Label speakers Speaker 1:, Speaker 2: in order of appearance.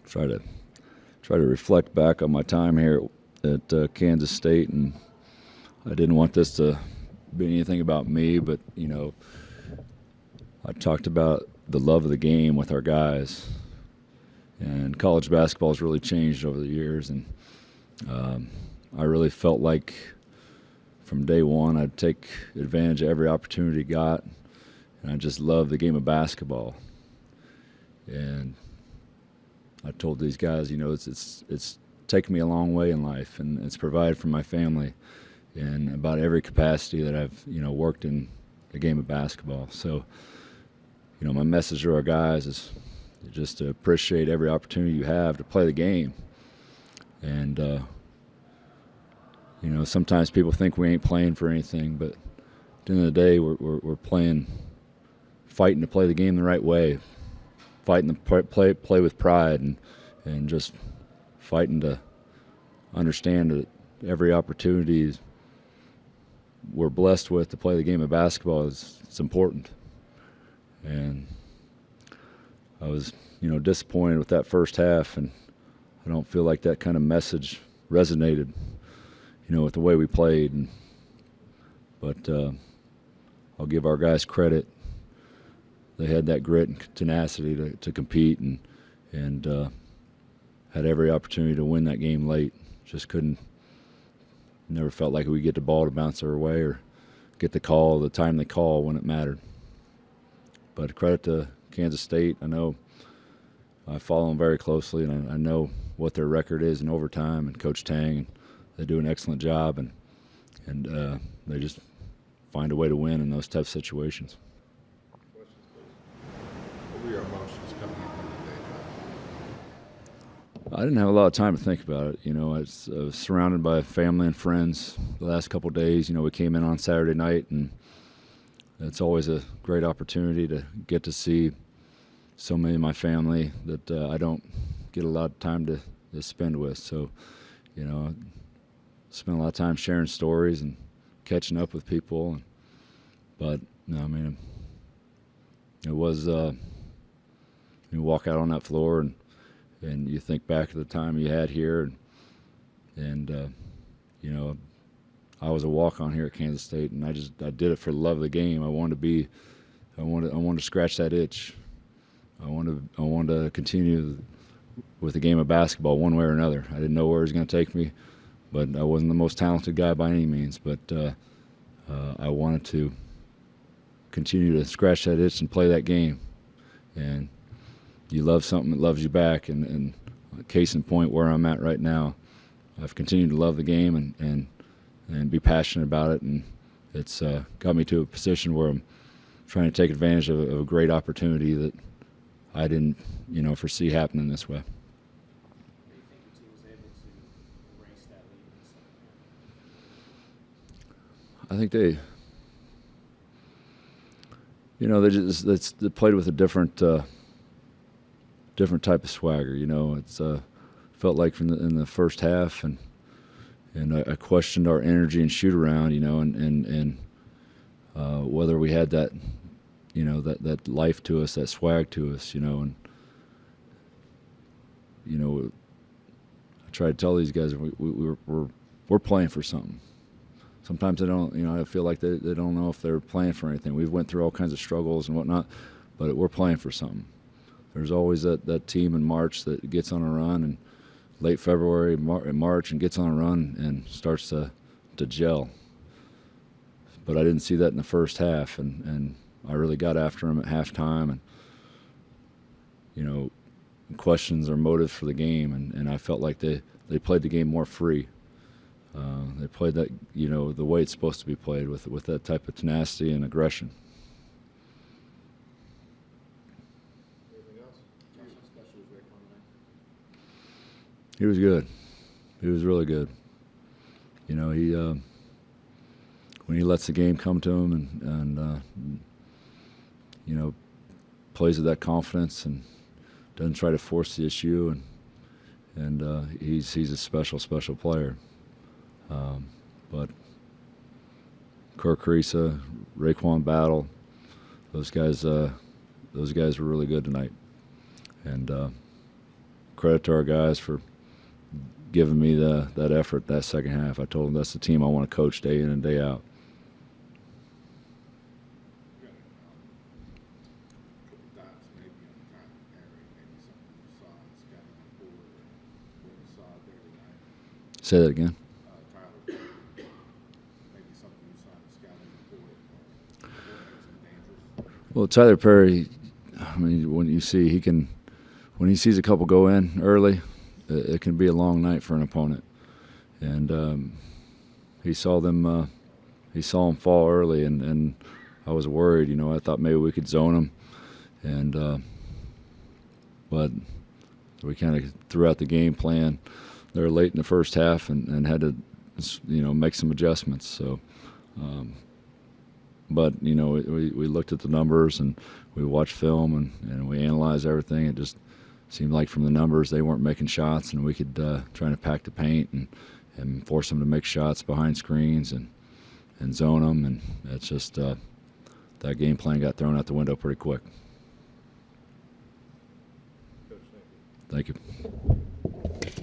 Speaker 1: try to reflect back on my time here at Kansas State, and I didn't want this to be anything about me, but I talked about the love of the game with our guys, and college basketball has really changed over the years, and I really felt like from day one I'd take advantage of every opportunity I got, and I just love the game of basketball. And I told these guys, it's taken me a long way in life, and it's provided for my family in about every capacity that I've worked in the game of basketball. So my message to our guys is just to appreciate every opportunity you have to play the game. And sometimes people think we ain't playing for anything, but at the end of the day, we're playing, fighting to play the game the right way, fighting to play with pride, and just fighting to understand that every opportunity we're blessed with to play the game of basketball it's important. And I was disappointed with that first half, and I don't feel like that kind of message resonated with the way we played. But I'll give our guys credit. They had that grit and tenacity to compete, and had every opportunity to win that game late. Just never felt like we get the ball to bounce our way or get the call, the timely call when it mattered. But credit to Kansas State. I know I follow them very closely, and I know what their record is in overtime, and Coach Tang, and they do an excellent job, and they just find a way to win in those tough situations.
Speaker 2: What were your emotions coming up on the day?
Speaker 1: I didn't have a lot of time to think about it. I was surrounded by family and friends the last couple of days. We came in on Saturday night, and it's always a great opportunity to get to see so many of my family that I don't get a lot of time to spend with. So, I spent a lot of time sharing stories and catching up with people. But it was you walk out on that floor and you think back to the time you had here, and I was a walk-on here at Kansas State, and I did it for the love of the game. I wanted to scratch that itch. I wanted to continue with the game of basketball one way or another. I didn't know where it was going to take me, but I wasn't the most talented guy by any means. But I wanted to continue to scratch that itch and play that game. And you love something that loves you back, and case in point where I'm at right now, I've continued to love the game and be passionate about it, and it's got me to a position where I'm trying to take advantage of a great opportunity that I didn't foresee happening this way.
Speaker 3: Do you think the team was able to erase that lead in the second half?
Speaker 1: I think they played with a different type of swagger. It's felt like in the first half, and I questioned our energy and shoot around, and whether we had that, that life to us, that swag to us, and I try to tell these guys we're playing for something. Sometimes they don't, I feel like they don't know if they're playing for anything. We've went through all kinds of struggles and whatnot, but we're playing for something. There's always that team in March that gets on a run, and late February, March, and gets on a run and starts to gel. But I didn't see that in the first half, and I really got after them at halftime, and questions or motives for the game, and I felt like they played the game more free. They played that the way it's supposed to be played, with that type of tenacity and aggression.
Speaker 2: Anything else?
Speaker 1: He was good. He was really good. He when he lets the game come to him and plays with that confidence and doesn't try to force the issue, and he's a special player. But Kirk Risa, Raekwon Battle, those guys were really good tonight, and credit to our guys for giving me that effort that second half. I told them that's the team I want to coach day in and day out.
Speaker 2: You got couple dots maybe on Tyler Perry, maybe something you saw on the scouting report or what you saw there tonight.
Speaker 1: Say that again.
Speaker 2: Tyler Perry, maybe something you saw on the scouting report or what makes him dangerous.
Speaker 1: Well, Tyler Perry, I mean, when you see when he sees a couple go in early, it can be a long night for an opponent. And he saw them fall early, and I was worried. You know, I thought maybe we could zone them, and but we kind of threw out the game plan there late in the first half and had to, you know, make some adjustments. So. But, you know, we looked at the numbers and we watched film and we analyzed everything. It just seemed like from the numbers they weren't making shots, and we could try to pack the paint and force them to make shots behind screens and zone them. And it's just that game plan got thrown out the window pretty quick.
Speaker 2: Coach, thank you.
Speaker 1: Thank you.